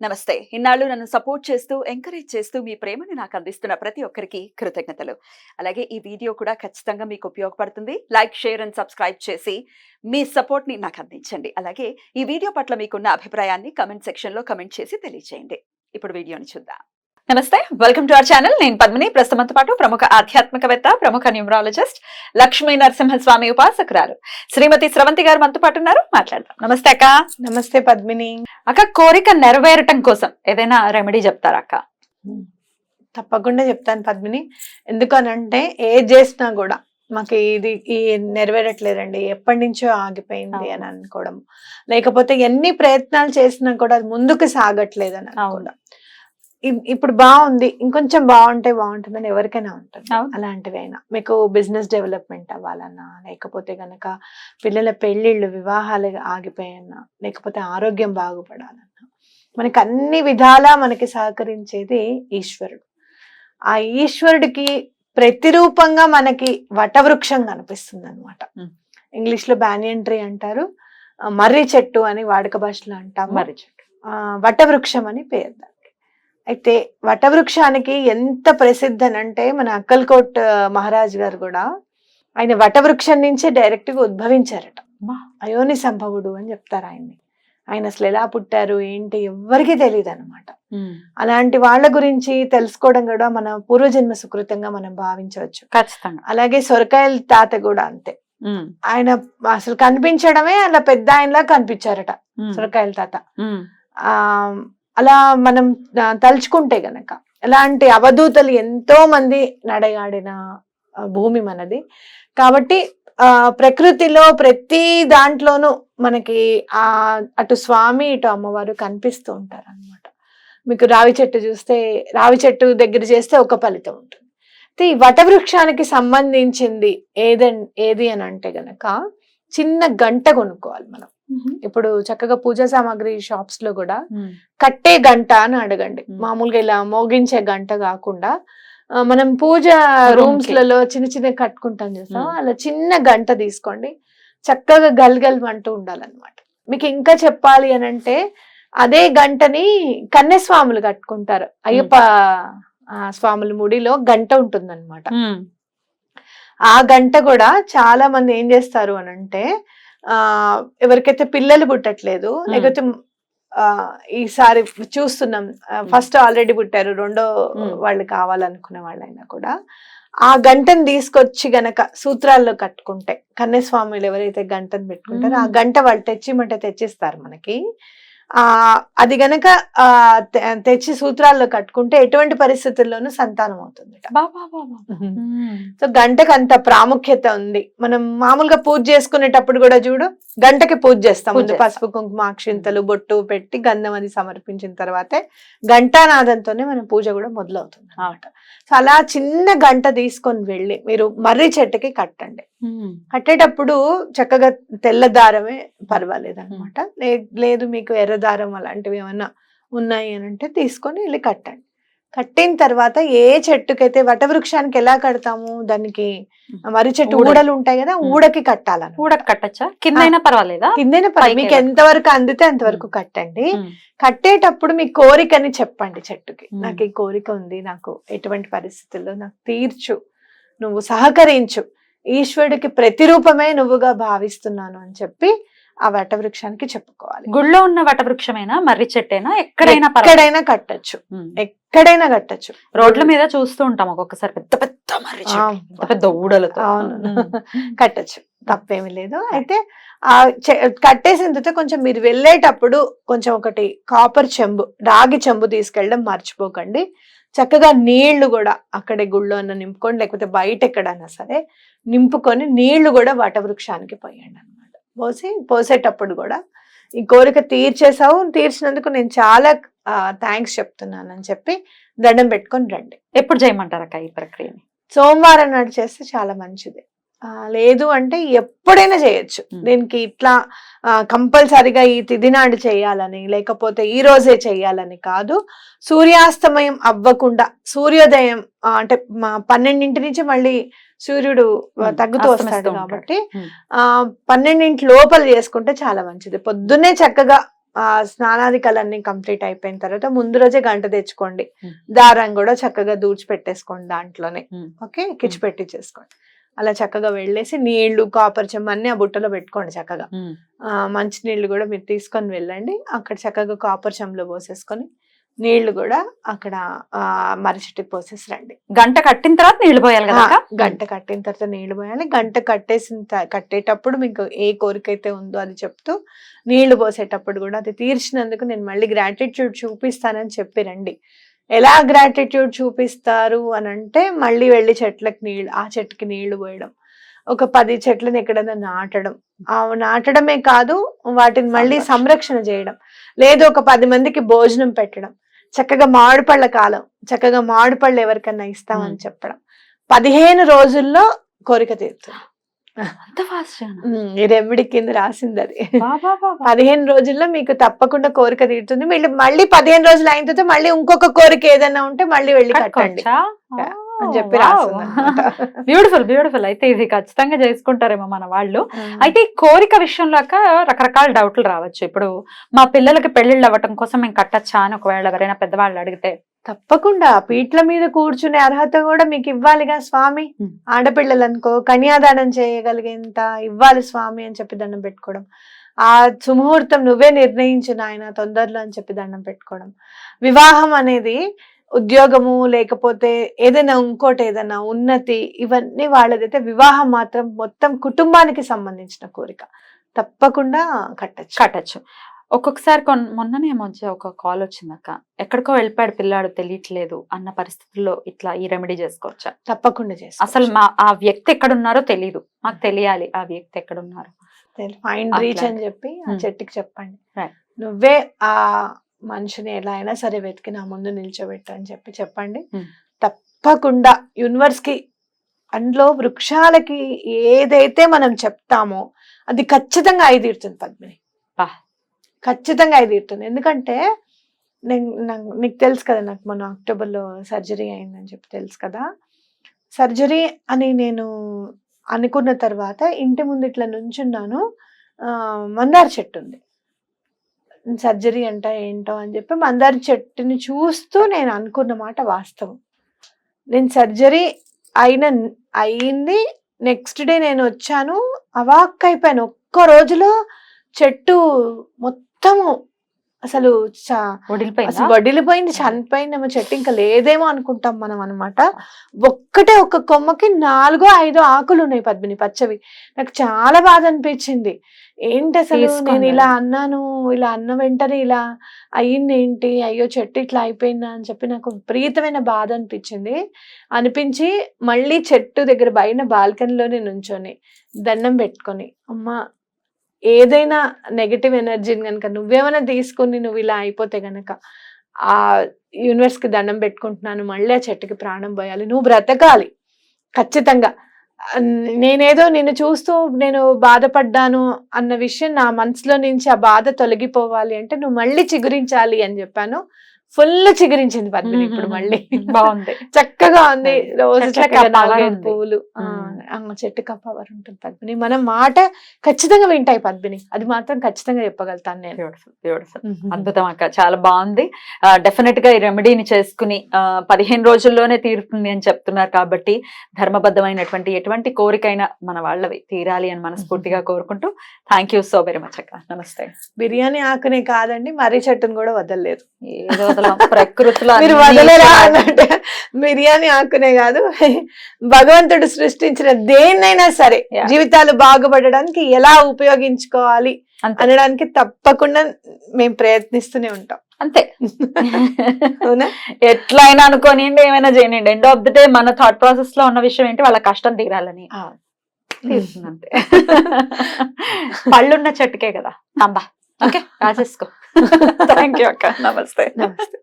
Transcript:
నమస్తే. ఇన్నాళ్ళు నన్ను సపోర్ట్ చేస్తూ, ఎంకరేజ్ చేస్తూ మీ ప్రేమని నాకు అందిస్తున్న ప్రతి ఒక్కరికి కృతజ్ఞతలు. అలాగే ఈ వీడియో కూడా ఖచ్చితంగా మీకు ఉపయోగపడుతుంది. లైక్, షేర్ అండ్ సబ్స్క్రైబ్ చేసి మీ సపోర్ట్‌ని నాకు అందించండి. అలాగే ఈ వీడియో పట్ల మీకున్న అభిప్రాయాన్ని కామెంట్ సెక్షన్‌లో కామెంట్ చేసి తెలియజేయండి. ఇప్పుడు వీడియోని చూద్దాం. నమస్తే, వెల్కమ్ టు అవర్ ఛానల్. నేను పద్మిని. ప్రస్తుతంతో పాటు ప్రముఖ ఆధ్యాత్మికవేత్త, ప్రముఖ న్యూమరాలజిస్ట్, లక్ష్మీ నరసింహస్వామి ఉపాసకురాలు శ్రీమతి స్రవంతి గారు మనతో పాటు ఉన్నారు. మాట్లాడదాం. నమస్తే అక్క. నమస్తే పద్మిని. అక్క, కోరిక నెరవేరటం కోసం ఏదైనా రెమెడీ చెప్తారా అక్క? తప్పకుండా చెప్తాను పద్మిని. ఎందుకనంటే ఏది చేసినా కూడా మాకు ఈ నెరవేరట్లేదండి, ఎప్పటి నుంచో ఆగిపోయింది అని అనుకోవడం, లేకపోతే ఎన్ని ప్రయత్నాలు చేసినా కూడా అది ముందుకు సాగట్లేదు అని అనుకోవడం. ఇప్పుడు బాగుంది, ఇంకొంచెం బాగుంటే బాగుంటుందని ఎవరికైనా ఉంటుంది. అలాంటివి అయినా మీకు బిజినెస్ డెవలప్మెంట్ అవ్వాలన్నా, లేకపోతే గనక పిల్లల పెళ్లిళ్ళు, వివాహాలు ఆగిపోయన్నా, లేకపోతే ఆరోగ్యం బాగుపడాలన్నా, మనకి అన్ని విధాలా మనకి సహకరించేది ఈశ్వరుడు. ఆ ఈశ్వరుడికి ప్రతిరూపంగా మనకి వటవృక్షం కనిపిస్తుంది అనమాట. ఇంగ్లీష్ లో బ్యానియన్ ట్రీ అంటారు, మర్రి చెట్టు అని వాడుక భాషలో అంటాం. మర్రి చెట్టు, వటవృక్షం అని పేరు దానికి. అయితే వటవృక్షానికి ఎంత ప్రసిద్ధి అని అంటే, మన అక్కల్కోట్ మహారాజ్ గారు కూడా ఆయన వటవృక్షం నుంచే డైరెక్ట్ గా ఉద్భవించారట. అయోని సంభవుడు అని చెప్తారు ఆయన్ని. ఆయన అసలు ఎలా పుట్టారు ఏంటి ఎవ్వరికీ తెలియదు అనమాట. అలాంటి వాళ్ళ గురించి తెలుసుకోవడం కూడా మన పూర్వజన్మ సుకృతంగా మనం భావించవచ్చు. ఖచ్చితంగా. అలాగే సొరకాయల తాత కూడా అంతే. ఆయన అసలు కనిపించడమే అలా పెద్ద ఆయనలా కనిపించారట సొరకాయల తాత. అలా మనం తలుచుకుంటే గనక ఇలాంటి అవధూతలు ఎంతో మంది నడయాడిన భూమి మనది. కాబట్టి ప్రకృతిలో ప్రతి దాంట్లోనూ మనకి అటు స్వామి ఇటు అమ్మవారు కనిపిస్తూ ఉంటారు అనమాట. మీకు రావి చెట్టు చూస్తే, రావి చెట్టు దగ్గర చేస్తే ఒక ఫలితం ఉంటుంది. ఈ వటవృక్షానికి సంబంధించింది ఏది అని అంటే గనక చిన్న గంట కొనుక్కోవాలి మనం. ఇప్పుడు చక్కగా పూజా సామాగ్రి షాప్స్ లో కూడా కట్టే గంట అని అడగండి. మామూలుగా ఇలా మోగించే గంట కాకుండా మనం పూజ రూమ్స్ లలో చిన్న చిన్న కట్టుకుంటాం చూస్తాం, అలా చిన్న గంట తీసుకోండి. చక్కగా గల్గల్ అంటూ ఉండాలన్నమాట. మీకు ఇంకా చెప్పాలి అని అంటే, అదే గంటని కన్యస్వాములు కట్టుకుంటారు. అయ్యప్ప స్వాముల ముడిలో గంట ఉంటుంది అనమాట. ఆ గంట కూడా చాలా మంది ఏం చేస్తారు అని అంటే, ఎవరికైతే పిల్లలు పుట్టట్లేదు, లేకపోతే ఈసారి చూస్తున్నాం ఫస్ట్ ఆల్రెడీ పుట్టారు, రెండో వాళ్ళు కావాలనుకునే వాళ్ళైనా కూడా ఆ గంటను తీసుకొచ్చి గనక సూత్రాల్లో కట్టుకుంటే, కన్యస్వాములు ఎవరైతే గంటను పెట్టుకుంటారో ఆ గంట వాళ్ళు తెచ్చిమంటే తెచ్చిస్తారు మనకి. అది గనక తెచ్చి సూత్రాల్లో కట్టుకుంటే ఎటువంటి పరిస్థితుల్లోనూ సంతానం అవుతుంది. సో గంటకు అంత ప్రాముఖ్యత ఉంది. మనం మామూలుగా పూజ చేసుకునేటప్పుడు కూడా చూడు, గంటకి పూజ చేస్తాం. పసుపు, కుంకుమ, అక్షింతలు, బొట్టు పెట్టి గంధం అది సమర్పించిన తర్వాతే ఘంటానాదంతోనే మన పూజ కూడా మొదలవుతుంది అన్నమాట. సో అలా చిన్న గంట తీసుకొని వెళ్ళి మీరు మర్రి చెట్టుకి కట్టండి. కట్టేటప్పుడు చక్కగా తెల్ల దారమే పర్వాలేదు అనమాట. లేదు మీకు ఎర్ర దారం అలాంటివి ఏమన్నా ఉన్నాయి అని అంటే తీసుకొని వెళ్ళి కట్టండి. కట్టిన తర్వాత ఏ చెట్టుకైతే వటవృక్షానికి ఎలా కడతాము, దానికి మర్రి చెట్టు ఊడలు ఉంటాయి కదా, ఊడకి కట్టాలని. ఊడకి కట్టచ్చా? కిందైనా పర్వాలేదా? కిందైనా పర్వాలేదు, మీకు ఎంతవరకు అందితే అంతవరకు కట్టండి. కట్టేటప్పుడు మీ కోరికని చెప్పండి చెట్టుకి. నాకు ఈ కోరిక ఉంది, నాకు ఎటువంటి పరిస్థితుల్లో నాకు తీర్చు, నువ్వు సహకరించు, ఈశ్వరుడికి ప్రతిరూపమే నువ్వుగా భావిస్తున్నాను అని చెప్పి ఆ వటవృక్షానికి చెప్పుకోవాలి. గుళ్ళో ఉన్న వటవృక్షమైనా, మర్రి చెట్టైనా, ఎక్కడైనా కట్టచ్చు. ఎక్కడైనా కట్టచ్చు. రోడ్ల మీద చూస్తూ ఉంటాం ఒక్కొక్కసారి పెద్ద పెద్ద మర్రి చెట్టు, పెద్ద ఊడలతో. అవును, కట్టచ్చు, తప్పేమీ లేదు. అయితే ఆ కట్టేసిన తర్వాత కొంచెం మీరు వెళ్ళేటప్పుడు కొంచెం ఒకటి కాపర్ చెంబు, రాగి చెంబు తీసుకెళ్ళడం మర్చిపోకండి. చక్కగా నీళ్లు కూడా అక్కడే గుళ్ళో అన్న నింపుకోండి, లేకపోతే బయట ఎక్కడైనా సరే నింపుకొని నీళ్లు కూడా వటవృక్షానికి పోయండి అనమాట. పోసేటప్పుడు కూడా ఈ కోరిక తీర్చేసావు, తీర్చినందుకు నేను చాలా థ్యాంక్స్ చెప్తున్నాను అని చెప్పి దండం పెట్టుకొని రండి. ఎప్పుడు చేయమంటారు అక్క ఈ ప్రక్రియని? సోమవారం నాడు చేస్తే చాలా మంచిది. లేదు అంటే ఎప్పుడైనా చేయొచ్చు. దీనికి ఇట్లా కంపల్సరిగా ఈ తిథి నాడు చేయాలని, లేకపోతే ఈ రోజే చెయ్యాలని కాదు. సూర్యాస్తమయం అవ్వకుండా, సూర్యోదయం అంటే 12 నుంచి మళ్ళీ సూర్యుడు తగ్గుతూ వస్తాడు కాబట్టి 12 లోపల చేసుకుంటే చాలా మంచిది. పొద్దున్నే చక్కగా స్నానాదికలన్నీ కంప్లీట్ అయిపోయిన తర్వాత ముందు రోజే గంట తెచ్చుకోండి. Hmm. దారం కూడా చక్కగా దూడ్చి పెట్టేసుకోండి దాంట్లోనే. Hmm. ఓకే, కిచ్చి పెట్టించేసుకోండి. అలా చక్కగా వెళ్ళేసి నీళ్లు కాపర్ చెంబు అన్ని ఆ బుట్టలో పెట్టుకోండి చక్కగా. మంచి నీళ్లు కూడా మీరు తీసుకొని వెళ్ళండి. అక్కడ చక్కగా కాపర్ చెంబులో పోసేసుకొని నీళ్లు కూడా అక్కడ మర్రి చెట్టుకి పోసేసి రండి. గంట కట్టిన తర్వాత నీళ్లు పోయాలి కదా అక్క? గంట కట్టిన తర్వాత నీళ్లు పోయాలి. గంట కట్టేటప్పుడు మీకు ఏ కోరిక అయితే ఉందో అది చెప్తూ నీళ్లు పోసేటప్పుడు కూడా అది తీర్చినందుకు నేను మళ్ళీ గ్రాటిట్యూడ్ చూపిస్తానని చెప్పి రండి. ఎలా గ్రాటిట్యూడ్ చూపిస్తారు అని అంటే మళ్ళీ వెళ్ళి ఆ చెట్టుకి నీళ్లు పోయడం, ఒక 10 చెట్లను ఎక్కడైనా నాటడం. నాటడమే కాదు, వాటిని మళ్ళీ సంరక్షణ చేయడం, లేదు ఒక 10 మందికి భోజనం పెట్టడం, చక్కగా మామిడిపళ్ళ కాలం, చక్కగా మామిడిపళ్ళు ఎవరికన్నా ఇస్తామని చెప్పడం. 15 రోజుల్లో కోరిక తీరుతుంది. ఈ రెమెడీ కింద రాసింది అది. 15 రోజుల్లో మీకు తప్పకుండా కోరిక తీరుతుంది. మళ్ళీ 15 రోజులు అయిన తర్వాత మళ్ళీ ఇంకొక కోరిక ఏదైనా ఉంటే మళ్ళీ వెళ్ళి కట్టండి అని చెప్పి రాసింది. Beautiful beautiful. అయితే ఇది ఖచ్చితంగా చేసుకుంటారేమో మన వాళ్ళు. అయితే ఈ కోరిక విషయంలో రకరకాల డౌట్లు రావచ్చు. ఇప్పుడు మా పిల్లలకి పెళ్లిళ్ళు అవ్వటం కోసం మేము కట్టచ్చా అని ఒకవేళ ఎవరైనా పెద్దవాళ్ళు అడిగితే? తప్పకుండా పీట్ల మీద కూర్చునే అర్హత కూడా మీకు ఇవ్వాలిగా స్వామి. ఆడపిల్లలు అనుకో కన్యాదానం చేయగలిగేంత ఇవ్వాలి స్వామి అని చెప్పి దండం పెట్టుకోవడం. ఆ సుముహూర్తం నువ్వే నిర్ణయించు నాయన తొందరలో అని చెప్పి దండం పెట్టుకోవడం. వివాహం అనేది ఉద్యోగము లేకపోతే ఏదైనా ఇంకోటి ఏదైనా ఉన్నతి ఇవన్నీ వాళ్ళదైతే, వివాహం మాత్రం మొత్తం కుటుంబానికి సంబంధించిన కోరిక. తప్పకుండా కట్టచ్చు. ఒక్కొక్కసారి మొన్ననే మధ్య ఒక కాల్ వచ్చిందక్క, ఎక్కడికో వెళ్ళిపోయాడు పిల్లాడు తెలియట్లేదు అన్న పరిస్థితుల్లో ఇట్లా ఈ రెమెడీ చేసుకోవచ్చా? తప్పకుండా చేసుకో. అసలు ఆ వ్యక్తి ఎక్కడున్నారో తెలియదు, మాకు తెలియాలి ఆ వ్యక్తి ఎక్కడున్నారు. ఫైండ్ రీచ్ అని చెప్పి ఆ చెట్టుకి చెప్పండి. నువ్వే ఆ మనిషిని ఎలా అయినా సరే వెతికి నా ముందు నిల్చోబెట్టు అని చెప్పండి. తప్పకుండా యూనివర్స్ కి, అందులో వృక్షాలకి ఏదైతే మనం చెప్తామో అది ఖచ్చితంగా అయితీరుతుంది పద్మిని, ఖచ్చితంగా అయితీరుతుంది. ఎందుకంటే నీకు తెలుసు కదా, నాకు మొన్న అక్టోబర్లో సర్జరీ అయిందని చెప్పి తెలుసు కదా. సర్జరీ అని నేను అనుకున్న తర్వాత ఇంటి ముందు ఇట్లా నుంచున్నాను, మందార చెట్టు ఉంది. సర్జరీ అంట ఏంటో అని చెప్పి మందార చెట్టుని చూస్తూ నేను అనుకున్న మాట వాస్తవం. నేను సర్జరీ అయింది, నెక్స్ట్ డే నేను వచ్చాను, అవాక్ అయిపోయాను. ఒక్క రోజులో చెట్టు మొత్తము అసలు వడిలిపోయింది, చనిపోయిందేమో చెట్టు, ఇంకా లేదేమో అనుకుంటాం మనం అనమాట. ఒక్క కొమ్మకి 4-5 ఆకులు ఉన్నాయి పద్మిని, పచ్చవి. నాకు చాలా బాధ అనిపించింది. ఏంటి అసలు నేను ఇలా అన్నాను, ఇలా అన్న వెంటనే ఇలా అయ్యింది ఏంటి, అయ్యో చెట్టు ఇట్లా అయిపోయిందా అని చెప్పి నాకు విపరీతమైన బాధ అనిపించి మళ్ళీ చెట్టు దగ్గర బయట బాల్కనీలోనే నుంచొని దండం పెట్టుకొని, అమ్మా ఏదైనా నెగటివ్ ఎనర్జీని కనుక నువ్వేమైనా తీసుకొని నువ్వు ఇలా అయిపోతే గనక ఆ యూనివర్స్ కి దండం పెట్టుకుంటున్నాను, మళ్ళీ ఆ చెట్టుకి ప్రాణం పోయాలి, నువ్వు బ్రతకాలి ఖచ్చితంగా. నేనేదో నిన్ను చూస్తూ నేను బాధపడ్డాను అన్న విషయం నా మనసులో నుంచి ఆ బాధ తొలగిపోవాలి అంటే నువ్వు మళ్ళీ చిగురించాలి అని చెప్పాను. ఫుల్ చిగురించింది పద్మిని ఇప్పుడు మళ్ళీ, బాగుంది, చక్కగా ఉంది. రోజు చక్కగా 4-5 పువ్వులు, చెట్టుకు పవర్ ఉంటుంది పద్మిని. మనం మాట ఖచ్చితంగా వింటాయి పద్మిని, అది మాత్రం ఖచ్చితంగా చెప్పగలుగుతాను నేను. బ్యూటిఫుల్, అద్భుతం అక్క, చాలా బాగుంది. డెఫినెట్ గా ఈ రెమెడీని చేసుకుని 15 రోజుల్లోనే తీరుతుంది అని చెప్తున్నారు కాబట్టి ధర్మబద్ధమైనటువంటి ఎటువంటి కోరికైనా మన వాళ్ళవి తీరాలి అని మనస్ఫూర్తిగా కోరుకుంటూ thank you so very much అక్క. నమస్తే. బిర్యానీ ఆకునే కాదండి, మర్రి చెట్టును కూడా వదలలేదు. ఏదో ప్రకృతిలో మీరు వదలరా అంటే బిర్యానీ ఆకునే కాదు, భగవంతుడు సృష్టించిన దేన్నైనా సరే జీవితాలు బాగుపడడానికి ఎలా ఉపయోగించుకోవాలి అనడానికి తప్పకుండా మేము ప్రయత్నిస్తూనే ఉంటాం. అంతే, ఎట్లయినా అనుకోనియండి, ఏమైనా చేయనండి, ఎండ్ ఆఫ్ ది డే మన థాట్ ప్రాసెస్ లో ఉన్న విషయం ఏంటి, వాళ్ళ కష్టం తీరాలని. అంతే. పళ్ళున్న చెట్టుకే కదా అంబా. ఓకే, రాసేసుకో. థ్యాంక్ యూ అక్క. నమస్తే.